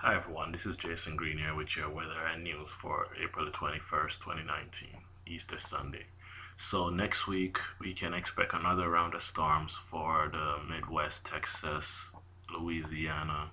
Hi everyone, this is Jason Green here with your weather and news for April the 21st, 2019, Easter Sunday. So next week we can expect another round of storms for the Midwest, Texas, Louisiana,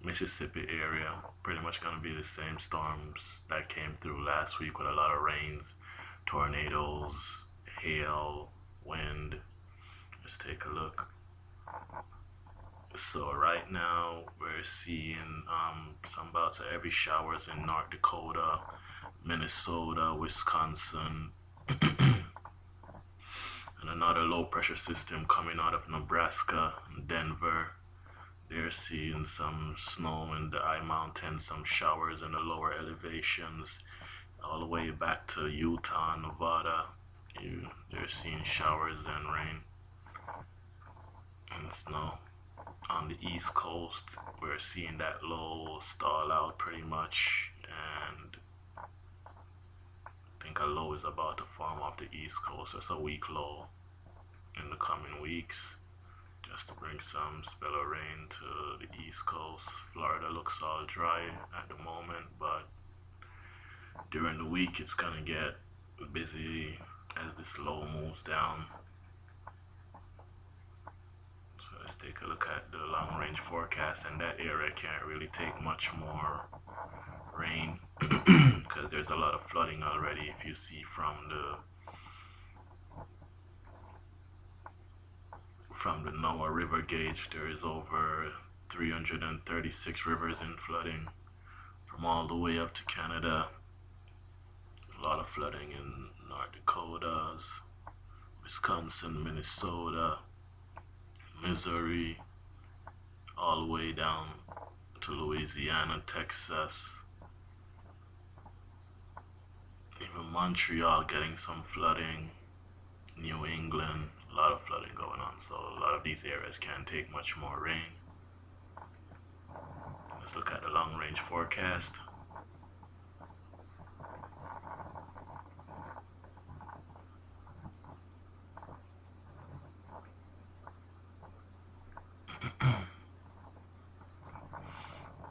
Mississippi area. Pretty much going to be the same storms that came through last week with a lot of rains, tornadoes, hail, wind. Let's take a look. So right now we're seeing some bouts of heavy showers in North Dakota, Minnesota, Wisconsin, and another low pressure system coming out of Nebraska and Denver. They're seeing some snow in the high mountains, some showers in the lower elevations, all the way back to Utah, Nevada. They're seeing showers and rain and snow. On the East Coast, we're seeing that low stall out pretty much, and I think a low is about to form off the East Coast. It's a weak low in the coming weeks, just to bring some spell of rain to the East Coast. Florida looks all dry at the moment, but during the week it's gonna get busy as this low moves down. Let's take a look at the long range forecast, and that area can't really take much more rain because there's a lot of flooding already. If you see from the Noah River gauge, there is over 336 rivers in flooding from all the way up to Canada. A lot of flooding in North Dakotas, Wisconsin, Minnesota, Missouri, all the way down to Louisiana, Texas, even Montreal getting some flooding, New England, a lot of flooding going on. So a lot of these areas can't take much more rain. Let's look at the long range forecast.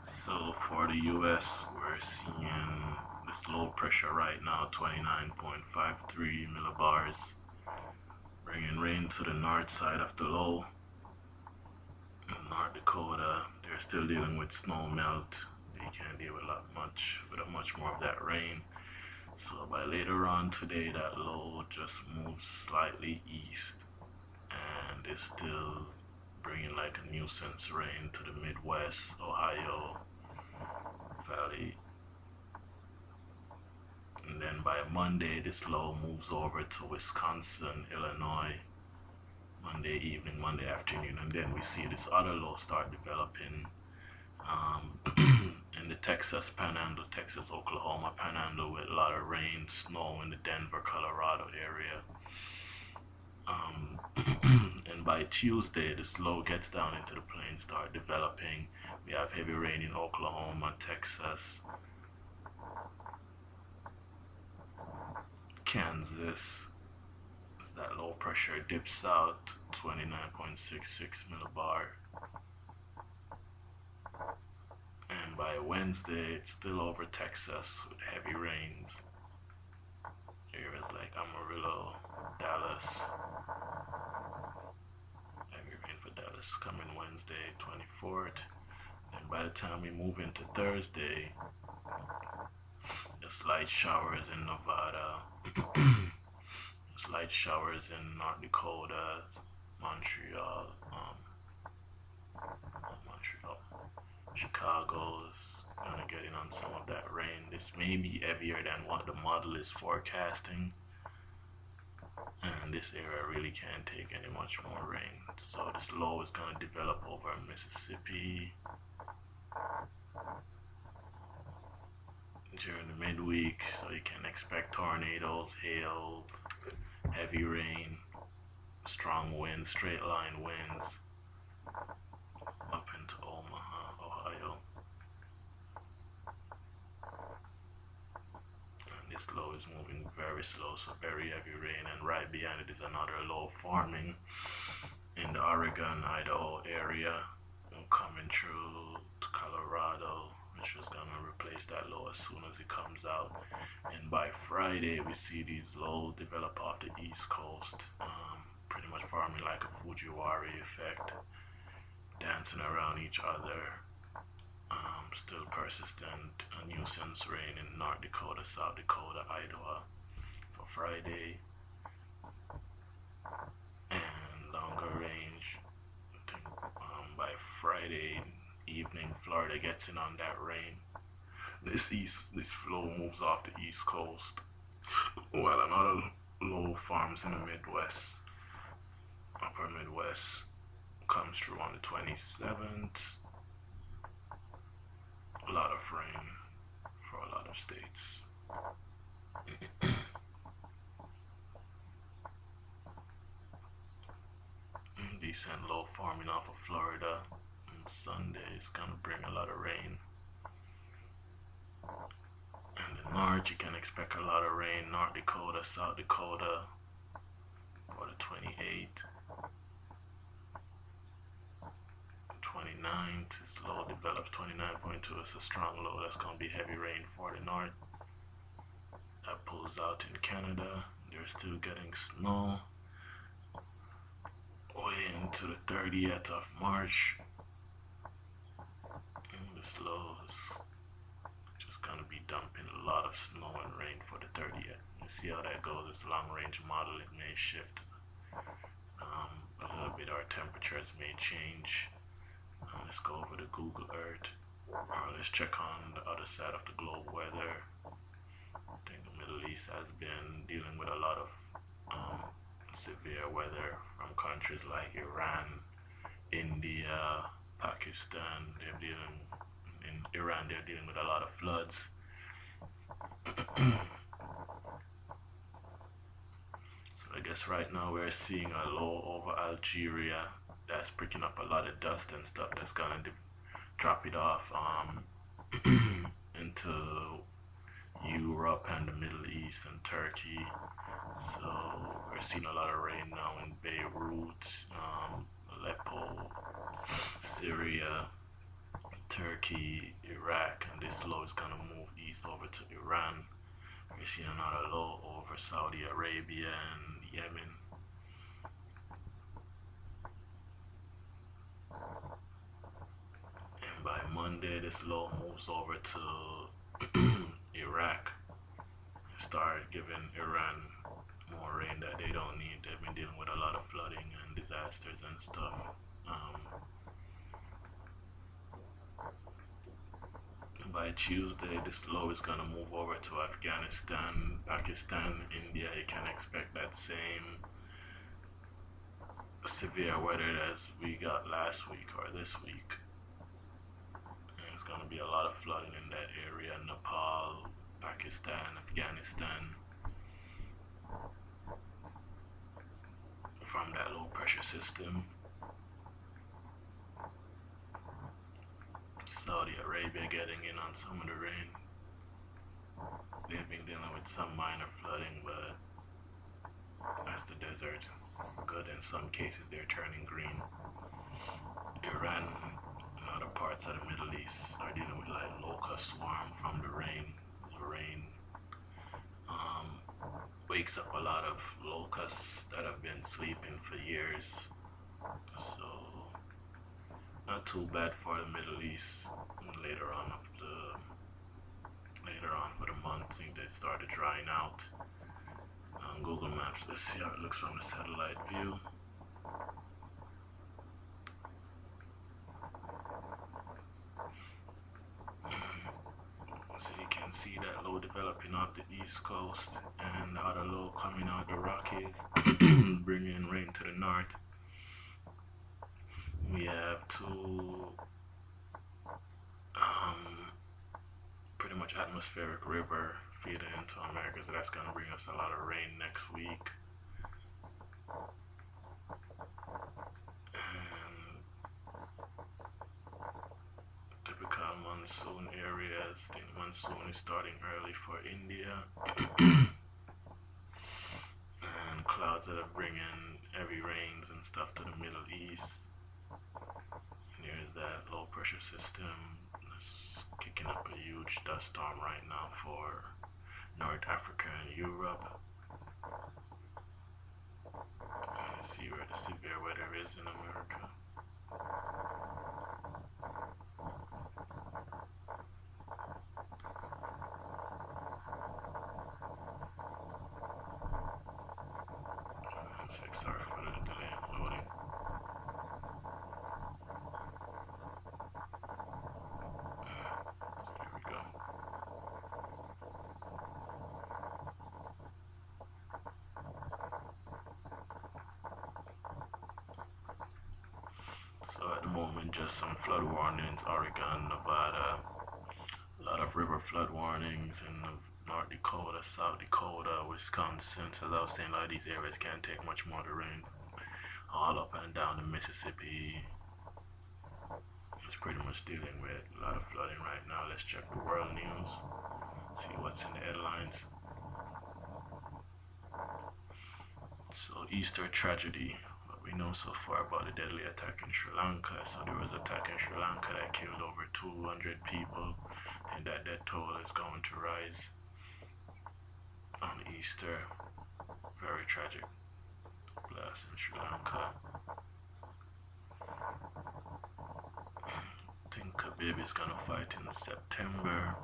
So for the US, we're seeing this low pressure right now, 29.53 millibars, bringing rain to the north side of the low. In North Dakota, they're still dealing with snow melt. They can't deal with much more of that rain. So by later on today, that low just moves slightly east and is still bringing like a nuisance rain to the Midwest, Ohio, Valley. And then by Monday, this low moves over to Wisconsin, Illinois, Monday evening, Monday afternoon, and then we see this other low start developing in the Texas Panhandle, Texas, Oklahoma Panhandle, with a lot of rain, snow in the Denver, Colorado area. And by Tuesday, this low gets down into the plains, start developing. We have heavy rain in Oklahoma, Texas, Kansas. As that low pressure dips out, 29.66 millibar. And by Wednesday, it's still over Texas with heavy rains. Areas like Amarillo, Dallas. Heavy rain for Dallas coming Wednesday, 24th. Then by the time we move into Thursday, just light showers in Nevada, just light showers in North Dakota, Montreal, Chicago's gonna get in on some of that rain. This may be heavier than what the model is forecasting, and this area really can't take any much more rain. So this low is gonna develop over Mississippi during the midweek, so you can expect tornadoes, hail, heavy rain, strong winds, straight line winds up into Omaha, Ohio. And this low is moving very slow, so very heavy rain, and right behind it is another low forming in the Oregon, Idaho area, coming through to Colorado, replace that low as soon as it comes out. And by Friday, we see these lows develop off the East Coast, pretty much forming like a Fujiwara effect, dancing around each other. Still persistent, a nuisance rain in North Dakota, South Dakota, Idaho for Friday, and longer range. I think, by Friday evening, Florida gets in on that rain. This flow moves off the East Coast, while another low forms in the Midwest, upper Midwest, comes through on the 27th. A lot of rain for a lot of states. Decent low forming off of Florida on Sunday is gonna bring a lot of rain. And the north, you can expect a lot of rain. North Dakota, South Dakota for the 28th. 29th, this low develops 29.2. It's a strong low. That's going to be heavy rain for the north. That pulls out in Canada. They're still getting snow way into the 30th of March. And this low is just going to be dumping a lot of snow and rain for the 30th. You see how that goes. This long range model, it may shift a little bit. Our temperatures may change. Let's go over to Google Earth. Let's check on the other side of the globe weather. I think the Middle East has been dealing with a lot of severe weather from countries like Iran, India, Pakistan. In Iran, they're dealing with a lot of floods. So I guess right now we're seeing a low over Algeria that's picking up a lot of dust and stuff that's gonna drop it off into Europe and the Middle East and Turkey. So we're seeing a lot of rain now in Beirut, Aleppo, Syria, Turkey, Iraq, and this low is gonna move east over to Iran. We're seeing another low over Saudi Arabia and Yemen. By Monday, this low moves over to Iraq and start giving Iran more rain that they don't need. They've been dealing with a lot of flooding and disasters and stuff. By Tuesday, this low is going to move over to Afghanistan, Pakistan, India. You can expect that same severe weather as we got last week or this week. There's going to be a lot of flooding in that area. Nepal, Pakistan, Afghanistan, from that low pressure system. Saudi Arabia getting in on some of the rain. They've been dealing with some minor flooding, but as the desert is good, in some cases they're turning green. Iran and other parts of the Middle East are dealing with like locust swarm from the rain. The rain wakes up a lot of locusts that have been sleeping for years. So not too bad for the Middle East. Later on for the month, I think they started drying out. On Google Maps, let's see how it looks from the satellite view. So you can see that low developing off the East Coast and the other low coming out the Rockies, bringing rain to the north. We have two pretty much atmospheric river feeding into America, so that's going to bring us a lot of rain next week. And typical monsoon areas, I think monsoon is starting early for India. And clouds that are bringing heavy rains and stuff to the Middle East. Here's that low pressure system. Let's kicking up a huge dust storm right now for North Africa and Europe. Let's see where the severe weather is in America. Sorry for the delay in loading. Here we go. So at the moment, just some flood warnings: Oregon, Nevada, a lot of river flood warnings in North Dakota, South Dakota, Wisconsin. So as I was saying, a lot of these areas can't take much more of the rain. All up and down the Mississippi, it's pretty much dealing with a lot of flooding right now. Let's check the world news, see what's in the headlines. So Easter tragedy, what we know so far about the deadly attack in Sri Lanka. So there was an attack in Sri Lanka that killed over 200 people, and that death toll is going to rise on Easter. Very tragic blast in Sri Lanka. I think Khabib is gonna fight in September.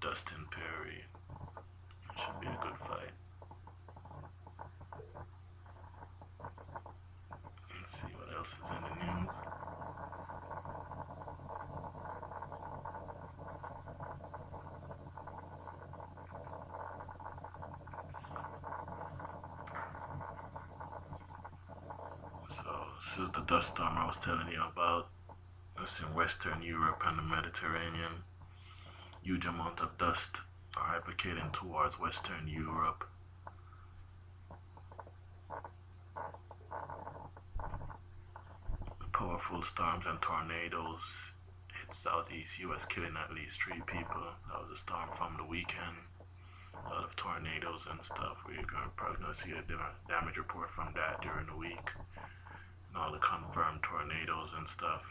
Dustin Perry. Should be a good fight. Let's see what else is in the news. This is the dust storm I was telling you about. It's in Western Europe and the Mediterranean. Huge amount of dust are replicating towards Western Europe. Powerful storms and tornadoes hit southeast US, killing at least 3 people. That was a storm from the weekend. A lot of tornadoes and stuff. We're probably going to see a damage report from that during the week. And all the confirmed tornadoes and stuff.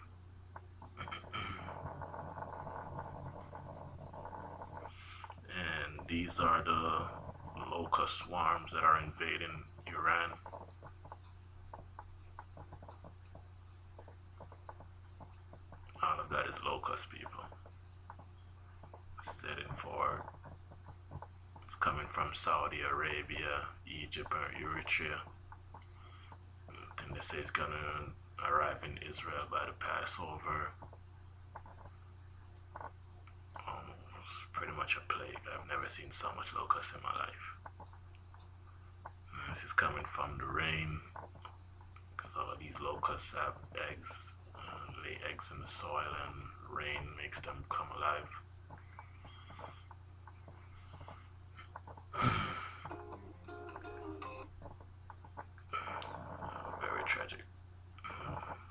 And these are the locust swarms that are invading Iran. All of that is locust, people. It's heading forward. It's coming from Saudi Arabia, Egypt, or Eritrea. I think they say it's gonna arrive in Israel by the Passover. It's pretty much a plague. I've never seen so much locusts in my life. This is coming from the rain, because all of these locusts have eggs, lay eggs in the soil, and rain makes them come alive. Very tragic.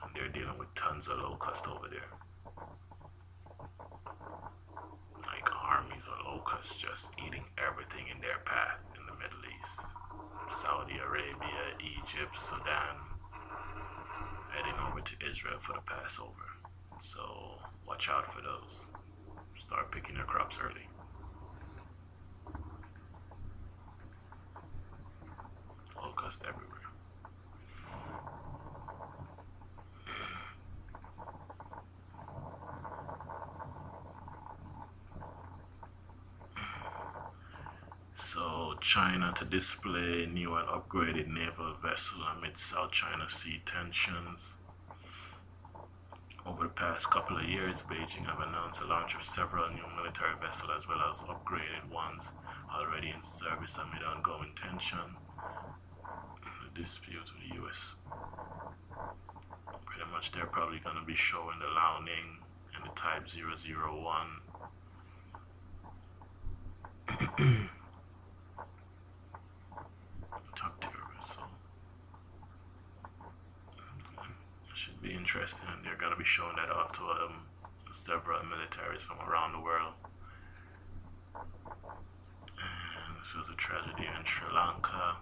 And they're dealing with tons of locusts over there. Like armies of locusts just eating everything in their path in the Middle East. Saudi Arabia, Egypt, Sudan, heading over to Israel for the Passover. So watch out for those. Start picking their crops early. Locusts everywhere. So China to display new and upgraded naval vessel amid South China Sea tensions. Over the past couple of years, Beijing have announced the launch of several new military vessels as well as upgraded ones already in service amid ongoing tension. The dispute with the US. Pretty much they're probably going to be showing the Liaoning and the Type 001. Talk to your vessel. Should be interesting. They're going to be showing that off to several militaries from around the world. And this was a tragedy in Sri Lanka.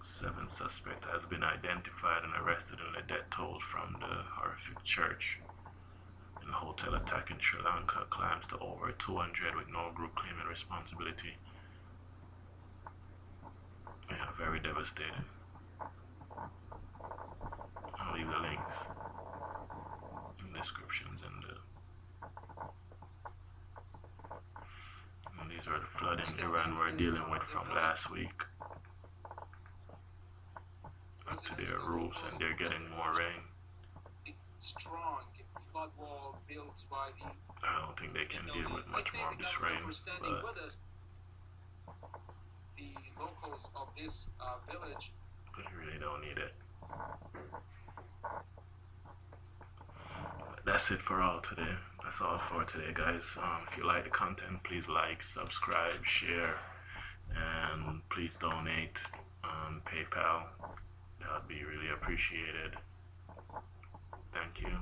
Seven suspect has been identified and arrested in the death toll from the horrific church and hotel attack in Sri Lanka climbs to over 200 with no group claiming responsibility. Yeah, very devastating. I'll leave the links in the descriptions and these are the flooding Iran were dealing with from last week. Up to their roofs and they're getting more rain. Strong flood wall built by the I don't think they can deal with much more of this rain, but the locals of this village, they really don't need it. That's it for all today. That's all for today, guys. If you like the content, please like, subscribe, share, and please donate on PayPal. That would be really appreciated. Thank you.